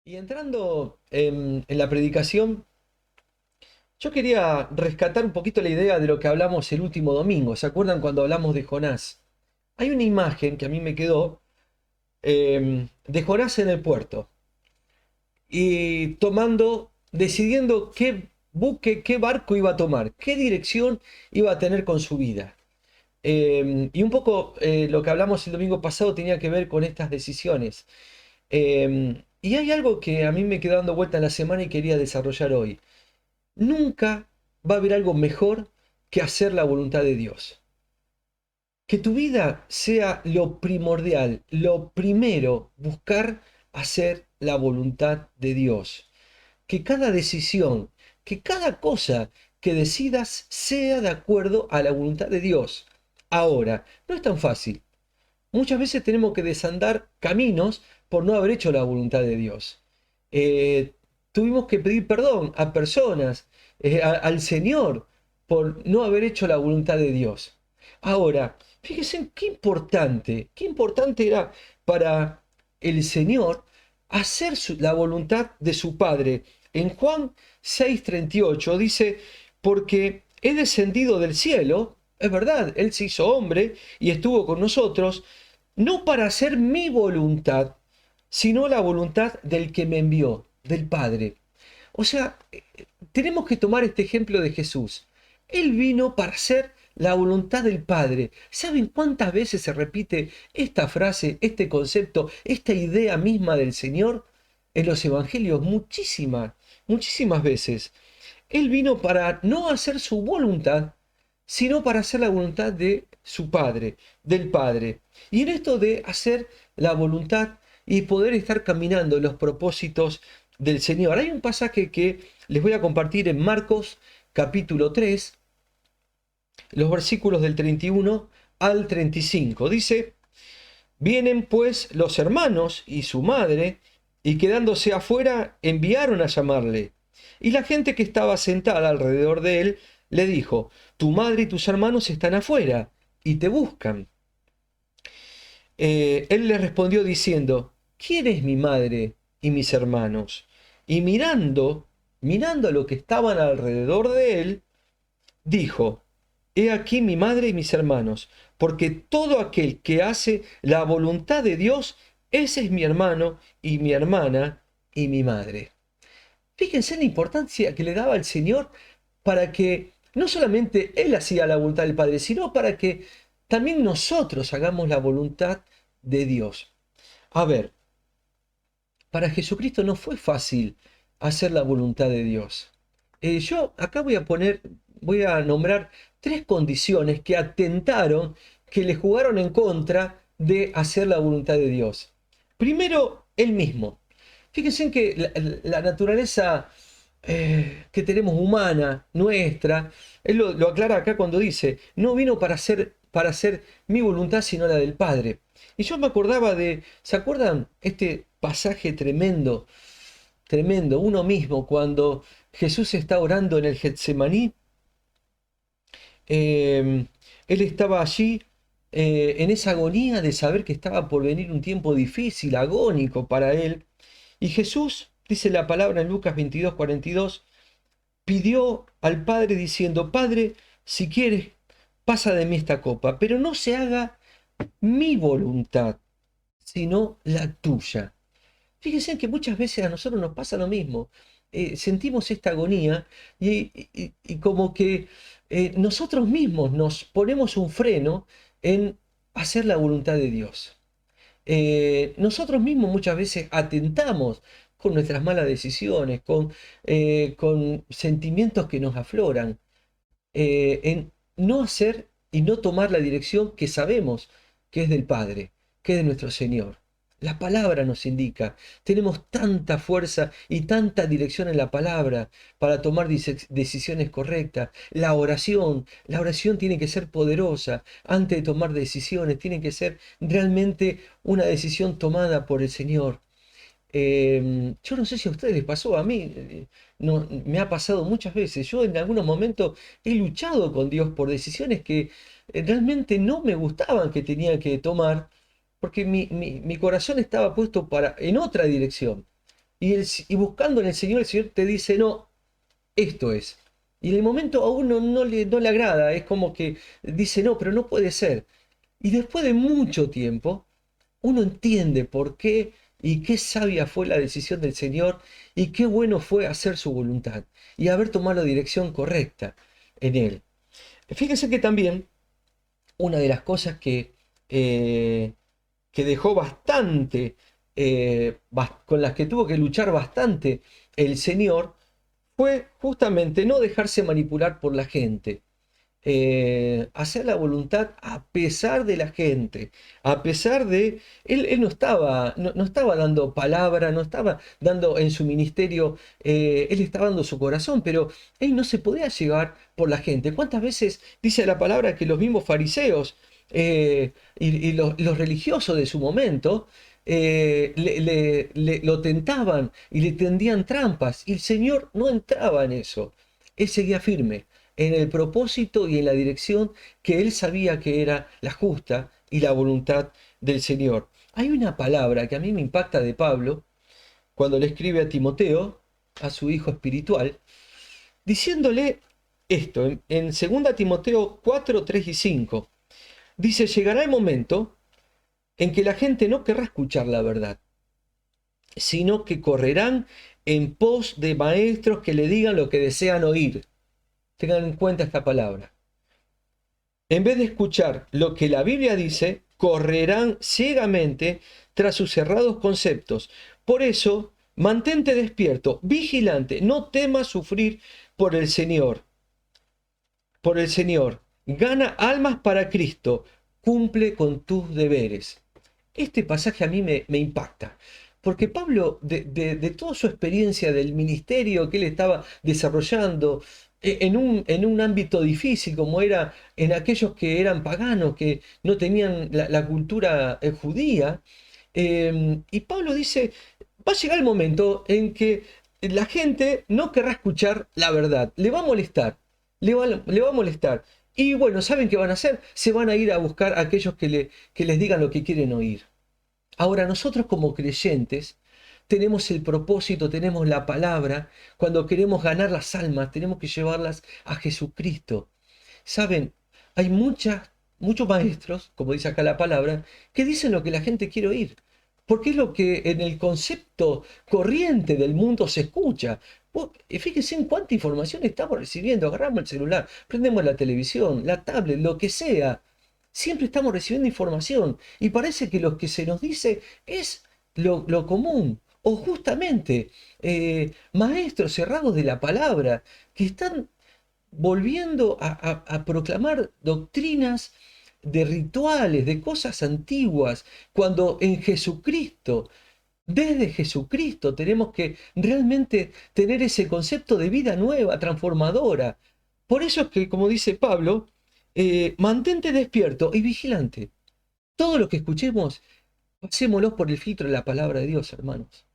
Y entrando en la predicación, yo quería rescatar un poquito la idea de lo que hablamos el último domingo. ¿Se acuerdan cuando hablamos de Jonás? Hay una imagen que a mí me quedó de Jonás en el puerto y decidiendo qué buque, qué barco iba a tomar, qué dirección iba a tener con su vida. Y un poco lo que hablamos el domingo pasado tenía que ver con estas decisiones. Y hay algo que a mí me quedó dando vuelta en la semana y quería desarrollar hoy. Nunca va a haber algo mejor que hacer la voluntad de Dios. Que tu vida sea lo primordial, lo primero, buscar hacer la voluntad de Dios. Que cada decisión, que cada cosa que decidas sea de acuerdo a la voluntad de Dios. Ahora, no es tan fácil. Muchas veces tenemos que desandar caminos por no haber hecho la voluntad de Dios. Eh, Tuvimos que pedir perdón a personas, al Señor, por no haber hecho la voluntad de Dios. Ahora, fíjense qué importante era para el Señor hacer la voluntad de su Padre. En Juan 6:38 dice, porque he descendido del cielo, es verdad, Él se hizo hombre y estuvo con nosotros, no para hacer mi voluntad, sino la voluntad del que me envió, del Padre. O sea, tenemos que tomar este ejemplo de Jesús. Él vino para hacer la voluntad del Padre. ¿Saben cuántas veces se repite esta frase, este concepto, esta idea misma del Señor en los evangelios? Muchísimas, muchísimas veces. Él vino para no hacer su voluntad, sino para hacer la voluntad de su Padre, del Padre. Y en esto de hacer la voluntad y poder estar caminando en los propósitos del Señor. Hay un pasaje que les voy a compartir en Marcos capítulo 3, los versículos del 31 al 35. Dice, vienen pues los hermanos y su madre, y quedándose afuera enviaron a llamarle. Y la gente que estaba sentada alrededor de él le dijo, tu madre y tus hermanos están afuera y te buscan. Él le respondió diciendo, ¿quién es mi madre y mis hermanos? Y mirando a lo que estaban alrededor de él, dijo, he aquí mi madre y mis hermanos, porque todo aquel que hace la voluntad de Dios, ese es mi hermano y mi hermana y mi madre. Fíjense en la importancia que le daba el Señor para que no solamente Él hacía la voluntad del Padre, sino para que también nosotros hagamos la voluntad de Dios. A ver, para Jesucristo no fue fácil hacer la voluntad de Dios. Yo acá voy a nombrar tres condiciones que atentaron, que le jugaron en contra de hacer la voluntad de Dios. Primero, él mismo. Fíjense en que la naturaleza que tenemos humana, nuestra, él lo aclara acá cuando dice, no vino para hacer mi voluntad, sino la del Padre. Y yo me acordaba ¿se acuerdan este pasaje tremendo, tremendo, uno mismo, cuando Jesús está orando en el Getsemaní? Él estaba allí en esa agonía de saber que estaba por venir un tiempo difícil, agónico para él. Y Jesús, dice la palabra en Lucas 22:42, pidió al Padre diciendo, Padre, si quieres, pasa de mí esta copa, pero no se haga mi voluntad, sino la tuya. Fíjense que muchas veces a nosotros nos pasa lo mismo. Sentimos esta agonía y como que nosotros mismos nos ponemos un freno en hacer la voluntad de Dios. Nosotros mismos muchas veces atentamos con nuestras malas decisiones, con sentimientos que nos afloran, en no hacer y no tomar la dirección que sabemos que es del Padre, que es de nuestro Señor. La palabra nos indica, tenemos tanta fuerza y tanta dirección en la palabra para tomar decisiones correctas. La oración tiene que ser poderosa antes de tomar decisiones, tiene que ser realmente una decisión tomada por el Señor. Yo no sé si a ustedes les pasó, a mí no, me ha pasado muchas veces. Yo en algunos momentos he luchado con Dios por decisiones que realmente no me gustaban que tenía que tomar, porque mi corazón estaba puesto en otra dirección. y buscando en el Señor te dice, no, esto es. Y en el momento a uno no le agrada, es como que dice, no, pero no puede ser. Y después de mucho tiempo, uno entiende por qué y qué sabia fue la decisión del Señor y qué bueno fue hacer su voluntad y haber tomado la dirección correcta en Él. Fíjense que también una de las cosas eh, que dejó bastante, con las que tuvo que luchar bastante el Señor, fue justamente no dejarse manipular por la gente. Hacer la voluntad a pesar de la gente, a pesar de... Él no estaba dando palabra, no estaba dando en su ministerio, él estaba dando su corazón, pero él no se podía llevar por la gente. ¿Cuántas veces dice la palabra que los mismos fariseos y los religiosos de su momento lo tentaban y le tendían trampas? Y el Señor no entraba en eso. Él seguía firme en el propósito y en la dirección que él sabía que era la justa y la voluntad del Señor. Hay una palabra que a mí me impacta de Pablo cuando le escribe a Timoteo, a su hijo espiritual, diciéndole esto, en 2 Timoteo 4, 3 y 5. Dice, llegará el momento en que la gente no querrá escuchar la verdad, sino que correrán en pos de maestros que le digan lo que desean oír. Tengan en cuenta esta palabra. En vez de escuchar lo que la Biblia dice, correrán ciegamente tras sus cerrados conceptos. Por eso, mantente despierto, vigilante, no temas sufrir por el Señor. Por el Señor. Gana almas para Cristo, cumple con tus deberes. Este pasaje a mí me impacta, porque Pablo, de toda su experiencia del ministerio que él estaba desarrollando, en un ámbito difícil como era en aquellos que eran paganos, que no tenían la cultura judía, y Pablo dice, va a llegar el momento en que la gente no querrá escuchar la verdad, le va a molestar, le va a molestar. Y bueno, ¿saben qué van a hacer? Se van a ir a buscar a aquellos que les digan lo que quieren oír. Ahora, nosotros como creyentes tenemos el propósito, tenemos la palabra. Cuando queremos ganar las almas, tenemos que llevarlas a Jesucristo. Saben, hay muchos maestros, como dice acá la palabra, que dicen lo que la gente quiere oír. Porque es lo que en el concepto corriente del mundo se escucha. Fíjense en cuánta información estamos recibiendo. Agarramos el celular, prendemos la televisión, la tablet, lo que sea. Siempre estamos recibiendo información y parece que lo que se nos dice es lo común. O justamente maestros cerrados de la palabra que están volviendo a proclamar doctrinas de rituales, de cosas antiguas, cuando en Jesucristo, desde Jesucristo, tenemos que realmente tener ese concepto de vida nueva, transformadora. Por eso es que, como dice Pablo, mantente despierto y vigilante. Todo lo que escuchemos, pasémoslo por el filtro de la palabra de Dios, hermanos.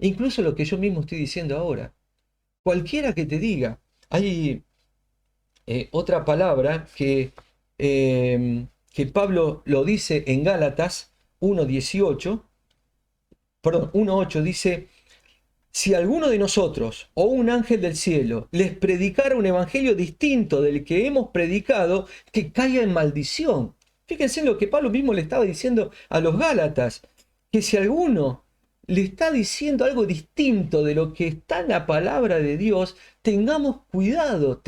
Incluso lo que yo mismo estoy diciendo ahora. Cualquiera que te diga, hay otra palabra que Pablo lo dice en Gálatas 1:18, perdón, 1:8 dice, si alguno de nosotros o un ángel del cielo les predicara un evangelio distinto del que hemos predicado, que caiga en maldición. Fíjense en lo que Pablo mismo le estaba diciendo a los Gálatas, que si alguno le está diciendo algo distinto de lo que está en la palabra de Dios, tengamos cuidado,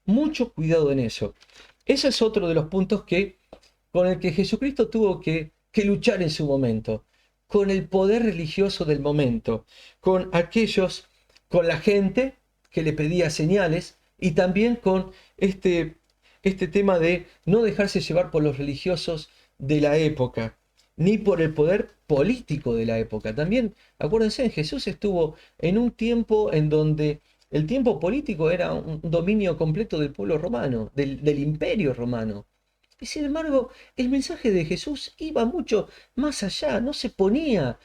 mucho cuidado en eso. Ese es otro de los puntos con el que Jesucristo tuvo que luchar en su momento, con el poder religioso del momento, con la gente que le pedía señales y también con este tema de no dejarse llevar por los religiosos de la época, ni por el poder político de la época. También, acuérdense, Jesús estuvo en un tiempo en donde el tiempo político era un dominio completo del pueblo romano, del imperio romano. Y sin embargo, el mensaje de Jesús iba mucho más allá, no se ponía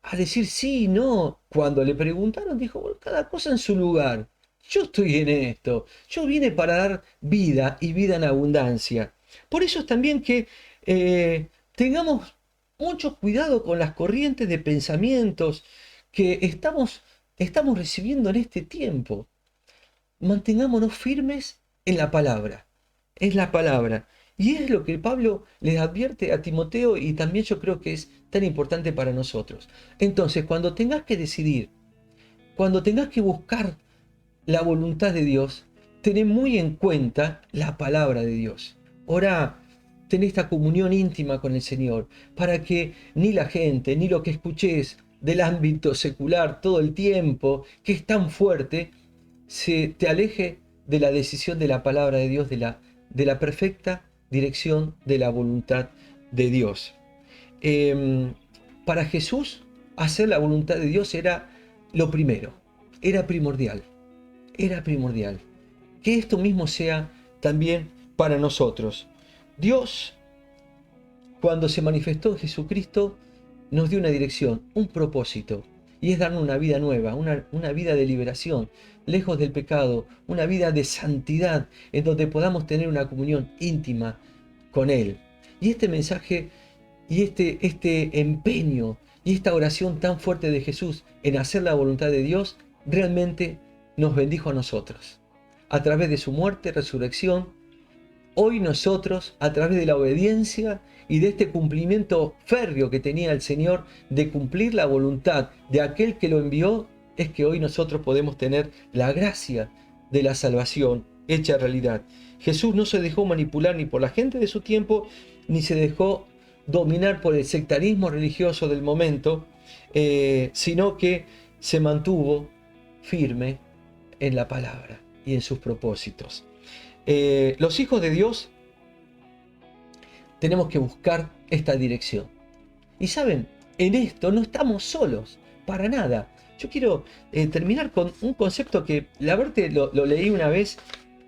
a decir sí, no. Cuando le preguntaron, dijo, "Bueno, cada cosa en su lugar. Yo estoy en esto. Yo vine para dar vida y vida en abundancia. Por eso es también que tengamos mucho cuidado con las corrientes de pensamientos que estamos recibiendo en este tiempo. Mantengámonos firmes en la palabra. Es la palabra. Y es lo que Pablo les advierte a Timoteo y también yo creo que es tan importante para nosotros. Entonces, cuando tengas que decidir, cuando tengas que buscar la voluntad de Dios, ten muy en cuenta la palabra de Dios. Ora, ten esta comunión íntima con el Señor, para que ni la gente, ni lo que escuches del ámbito secular todo el tiempo, que es tan fuerte, se te aleje de la decisión de la palabra de Dios, de la perfecta dirección de la voluntad de Dios. Eh, para Jesús, hacer la voluntad de Dios era lo primero, era primordial, era primordial. Que esto mismo sea también para nosotros. Dios, cuando se manifestó en Jesucristo, nos dio una dirección, un propósito, y es darnos una vida nueva, una vida de liberación, lejos del pecado, una vida de santidad, en donde podamos tener una comunión íntima con Él. Y este mensaje y este empeño y esta oración tan fuerte de Jesús en hacer la voluntad de Dios, realmente nos bendijo a nosotros. A través de su muerte, resurrección, hoy nosotros, a través de la obediencia y de este cumplimiento férreo que tenía el Señor de cumplir la voluntad de aquel que lo envió, es que hoy nosotros podemos tener la gracia de la salvación hecha realidad. Jesús no se dejó manipular ni por la gente de su tiempo, ni se dejó dominar por el sectarismo religioso del momento, sino que se mantuvo firme en la palabra y en sus propósitos. Los hijos de Dios tenemos que buscar esta dirección. Y saben, en esto no estamos solos, para nada. Yo quiero terminar con un concepto que la verdad lo leí una vez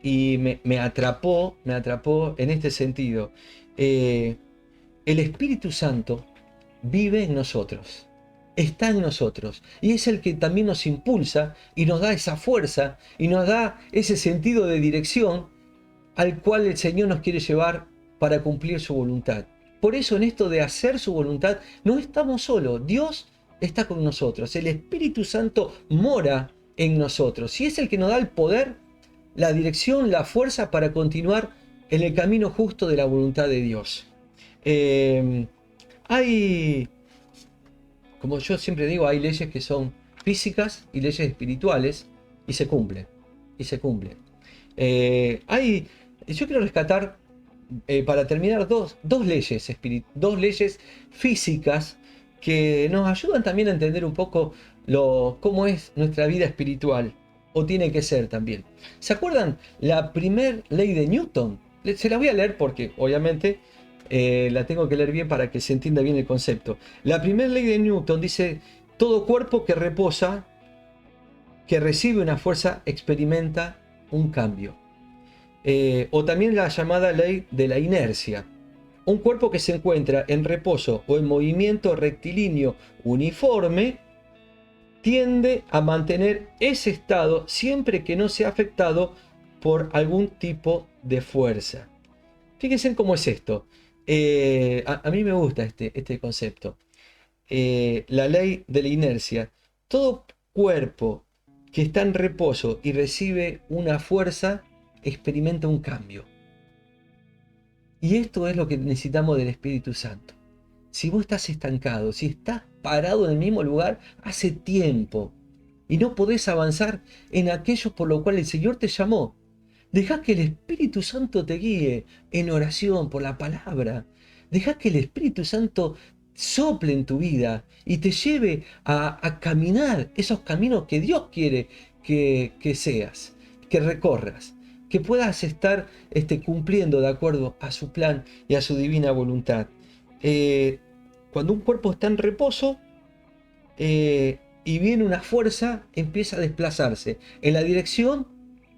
y me atrapó en este sentido. El Espíritu Santo vive en nosotros, está en nosotros y es el que también nos impulsa y nos da esa fuerza y nos da ese sentido de dirección al cual el Señor nos quiere llevar para cumplir su voluntad. Por eso en esto de hacer su voluntad no estamos solos, Dios está con nosotros, el Espíritu Santo mora en nosotros y es el que nos da el poder, la dirección, la fuerza para continuar en el camino justo de la voluntad de Dios. Hay, como yo siempre digo, hay leyes que son físicas y leyes espirituales y se cumplen, y se cumplen. Yo quiero rescatar, para terminar, dos leyes físicas que nos ayudan también a entender un poco cómo es nuestra vida espiritual, o tiene que ser también. ¿Se acuerdan la primer ley de Newton? Se la voy a leer porque obviamente la tengo que leer bien para que se entienda bien el concepto. La primera ley de Newton dice: todo cuerpo que reposa, que recibe una fuerza, experimenta un cambio. O también la llamada ley de la inercia. Un cuerpo que se encuentra en reposo o en movimiento rectilíneo uniforme tiende a mantener ese estado siempre que no sea afectado por algún tipo de fuerza. Fíjense cómo es esto. A mí me gusta este concepto. La ley de la inercia. Todo cuerpo que está en reposo y recibe una fuerza experimenta un cambio. Y esto es lo que necesitamos del Espíritu Santo. Si vos estás estancado, si estás parado en el mismo lugar hace tiempo y no podés avanzar en aquello por lo cual el Señor te llamó, dejá que el Espíritu Santo te guíe en oración por la palabra. Dejá que el Espíritu Santo sople en tu vida y te lleve a caminar esos caminos que Dios quiere que seas, que recorras, que puedas estar cumpliendo de acuerdo a su plan y a su divina voluntad. Cuando un cuerpo está en reposo y viene una fuerza, empieza a desplazarse en la dirección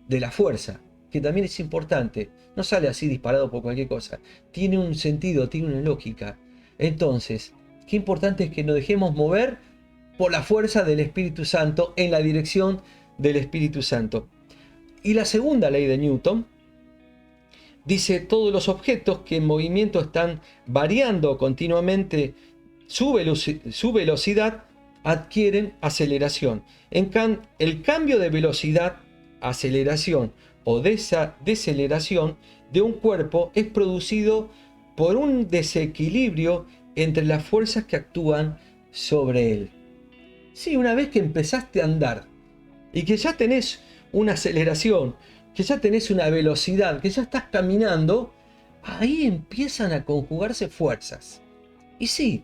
de la fuerza, que también es importante. No sale así disparado por cualquier cosa. Tiene un sentido, tiene una lógica. Entonces, qué importante es que nos dejemos mover por la fuerza del Espíritu Santo, en la dirección del Espíritu Santo. Y la segunda ley de Newton dice: todos los objetos que en movimiento están variando continuamente su velocidad adquieren aceleración. El cambio de velocidad, aceleración o deceleración de un cuerpo es producido por un desequilibrio entre las fuerzas que actúan sobre él. Sí, una vez que empezaste a andar y que ya tenés una aceleración, que ya tenés una velocidad, que ya estás caminando, ahí empiezan a conjugarse fuerzas. Y sí,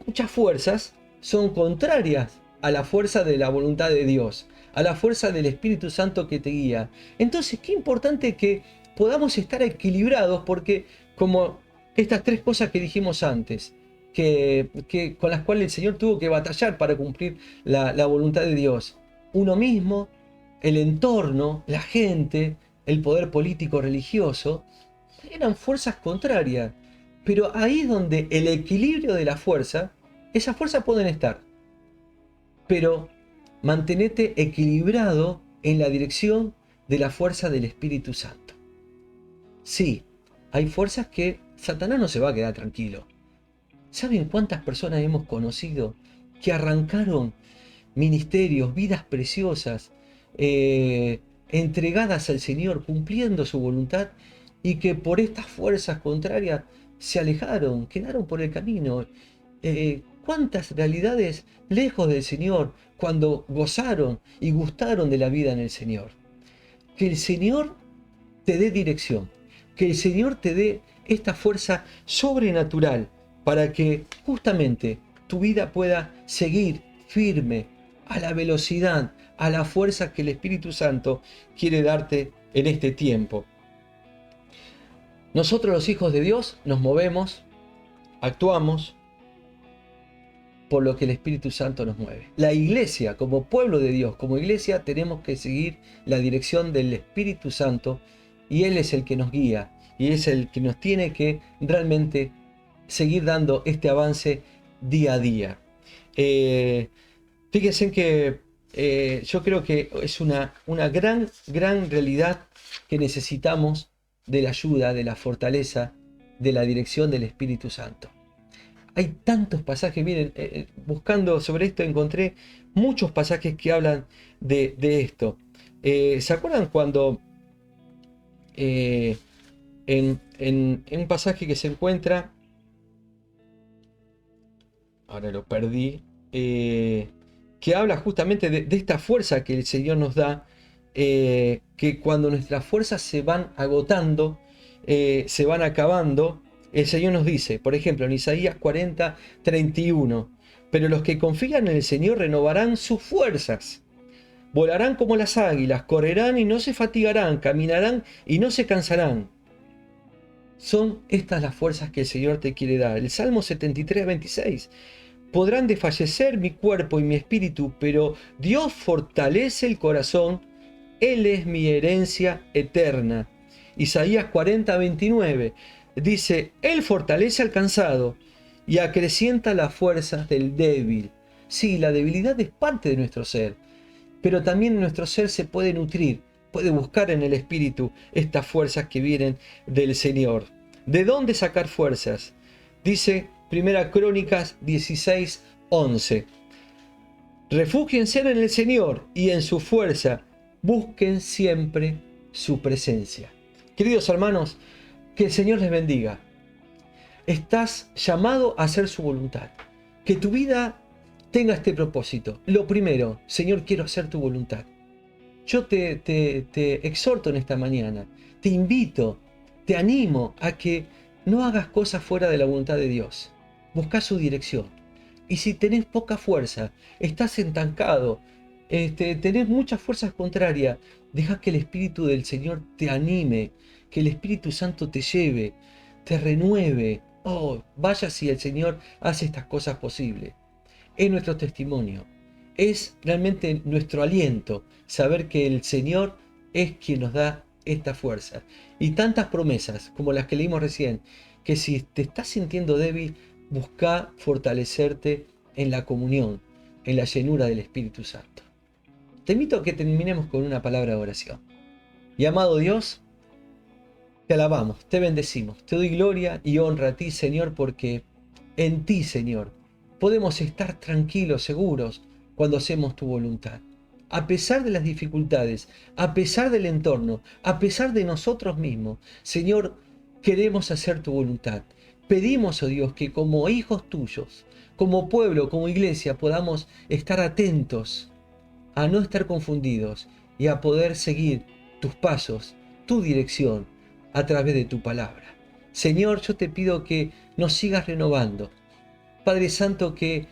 muchas fuerzas son contrarias a la fuerza de la voluntad de Dios, a la fuerza del Espíritu Santo que te guía. Entonces, qué importante que podamos estar equilibrados, porque como estas tres cosas que dijimos antes, con las cuales el Señor tuvo que batallar para cumplir la voluntad de Dios. Uno mismo, el entorno, la gente, el poder político religioso, eran fuerzas contrarias. Pero ahí es donde el equilibrio de la fuerza, esas fuerzas pueden estar. Pero mantenete equilibrado en la dirección de la fuerza del Espíritu Santo. Sí, hay fuerzas que Satanás no se va a quedar tranquilo. ¿Saben cuántas personas hemos conocido que arrancaron ministerios, vidas preciosas, entregadas al Señor, cumpliendo su voluntad, y que por estas fuerzas contrarias se alejaron, quedaron por el camino? ¿Cuántas realidades lejos del Señor cuando gozaron y gustaron de la vida en el Señor? Que el Señor te dé dirección, que el Señor te dé esta fuerza sobrenatural para que justamente tu vida pueda seguir firme a la velocidad, a la fuerza que el Espíritu Santo quiere darte en este tiempo. Nosotros los hijos de Dios nos movemos, actuamos por lo que el Espíritu Santo nos mueve. La iglesia, como pueblo de Dios, como iglesia, tenemos que seguir la dirección del Espíritu Santo, y Él es el que nos guía y es el que nos tiene que realmente seguir dando este avance día a día. Fíjense que yo creo que es una gran realidad que necesitamos de la ayuda, de la fortaleza, de la dirección del Espíritu Santo. Hay tantos pasajes, miren, buscando sobre esto encontré muchos pasajes que hablan de esto. ¿Se acuerdan cuando en un pasaje que se encuentra, ahora lo perdí, que habla justamente de esta fuerza que el Señor nos da, que cuando nuestras fuerzas se van agotando, se van acabando, el Señor nos dice, por ejemplo, en Isaías 40:31, pero los que confían en el Señor renovarán sus fuerzas, volarán como las águilas, correrán y no se fatigarán, caminarán y no se cansarán. Son estas las fuerzas que el Señor te quiere dar. El Salmo 73:26. Podrán desfallecer mi cuerpo y mi espíritu, pero Dios fortalece el corazón. Él es mi herencia eterna. Isaías 40:29 dice, Él fortalece al cansado y acrecienta las fuerzas del débil. Sí, la debilidad es parte de nuestro ser, pero también nuestro ser se puede nutrir, puede buscar en el Espíritu estas fuerzas que vienen del Señor. ¿De dónde sacar fuerzas? Dice Primera Crónicas 16:11. Refúgiense en el Señor y en su fuerza, busquen siempre su presencia. Queridos hermanos, que el Señor les bendiga. Estás llamado a hacer su voluntad. Que tu vida tenga este propósito. Lo primero, Señor, quiero hacer tu voluntad. Yo te exhorto en esta mañana, te invito, te animo a que no hagas cosas fuera de la voluntad de Dios. Busca su dirección. Y si tenés poca fuerza, estás estancado, tenés muchas fuerzas contrarias, deja que el Espíritu del Señor te anime, que el Espíritu Santo te lleve, te renueve. Oh, vaya si el Señor hace estas cosas posibles. Es nuestro testimonio. Es realmente nuestro aliento saber que el Señor es quien nos da esta fuerza. Y tantas promesas como las que leímos recién, que si te estás sintiendo débil, busca fortalecerte en la comunión, en la llenura del Espíritu Santo. Te invito a que terminemos con una palabra de oración. Y amado Dios, te alabamos, te bendecimos, te doy gloria y honra a ti, Señor, porque en ti, Señor, podemos estar tranquilos, seguros, cuando hacemos tu voluntad. A pesar de las dificultades, a pesar del entorno, a pesar de nosotros mismos, Señor, queremos hacer tu voluntad. Pedimos, oh Dios, que como hijos tuyos, como pueblo, como iglesia, podamos estar atentos a no estar confundidos y a poder seguir tus pasos, tu dirección, a través de tu palabra. Señor, yo te pido que nos sigas renovando. Padre Santo, que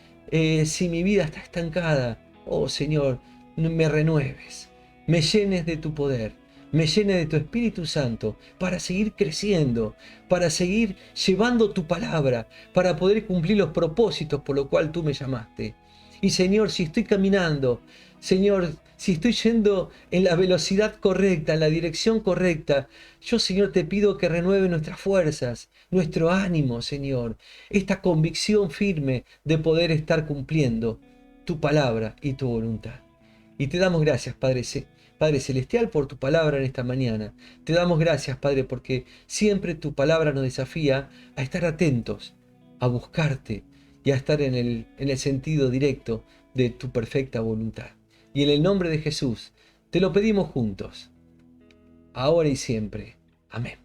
si mi vida está estancada, oh Señor, me renueves, me llenes de tu poder, me llenes de tu Espíritu Santo para seguir creciendo, para seguir llevando tu palabra, para poder cumplir los propósitos por los cuales tú me llamaste. Y Señor, si estoy caminando, Señor, si estoy yendo en la velocidad correcta, en la dirección correcta, yo, Señor, te pido que renueve nuestras fuerzas, nuestro ánimo, Señor, esta convicción firme de poder estar cumpliendo tu palabra y tu voluntad. Y te damos gracias, Padre Celestial, por tu palabra en esta mañana. Te damos gracias, Padre, porque siempre tu palabra nos desafía a estar atentos, a buscarte y a estar en el sentido directo de tu perfecta voluntad. Y en el nombre de Jesús, te lo pedimos juntos, ahora y siempre. Amén.